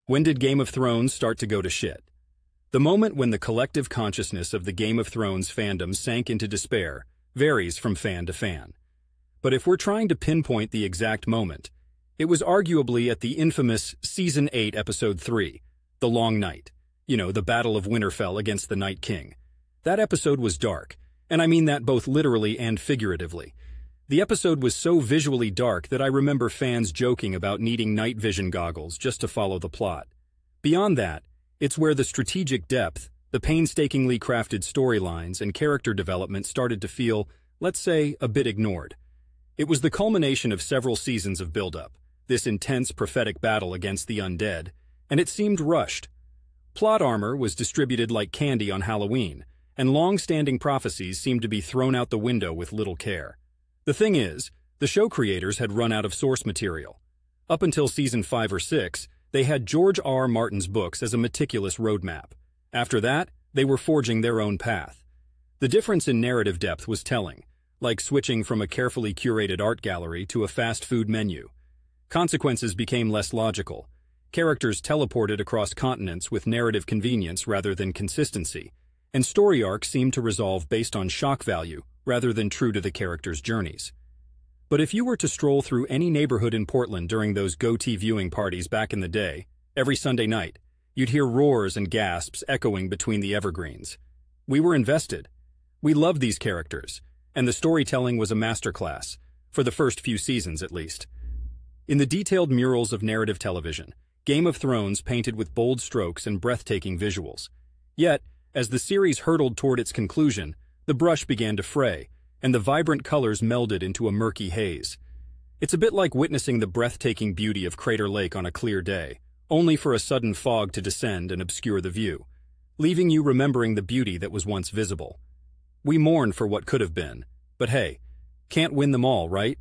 When did Game of Thrones start to go to shit? The moment when the collective consciousness of the Game of Thrones fandom sank into despair varies from fan to fan. But if we're trying to pinpoint the exact moment, it was arguably at the infamous Season 8, Episode 3, The Long Night. The Battle of Winterfell against the Night King. That episode was dark, and I mean that both literally and figuratively. The episode was so visually dark that I remember fans joking about needing night vision goggles just to follow the plot. Beyond that, it's where the strategic depth, the painstakingly crafted storylines, and character development started to feel, let's say, a bit ignored. It was the culmination of several seasons of build-up, this intense prophetic battle against the undead, and it seemed rushed. Plot armor was distributed like candy on Halloween, and long-standing prophecies seemed to be thrown out the window with little care. The thing is, the show creators had run out of source material. Up until Season 5 or 6, they had George R. Martin's books as a meticulous roadmap. After that, they were forging their own path. The difference in narrative depth was telling, like switching from a carefully curated art gallery to a fast food menu. Consequences became less logical. Characters teleported across continents with narrative convenience rather than consistency, and story arcs seemed to resolve based on shock value rather than true to the characters' journeys. But if you were to stroll through any neighborhood in Portland during those goatee viewing parties back in the day, every Sunday night, you'd hear roars and gasps echoing between the evergreens. We were invested. We loved these characters, and the storytelling was a masterclass, for the first few seasons at least. In the detailed murals of narrative television, Game of Thrones painted with bold strokes and breathtaking visuals. Yet, as the series hurtled toward its conclusion, the brush began to fray, and the vibrant colors melded into a murky haze. It's a bit like witnessing the breathtaking beauty of Crater Lake on a clear day, only for a sudden fog to descend and obscure the view, leaving you remembering the beauty that was once visible. We mourn for what could have been, but hey, can't win them all, right?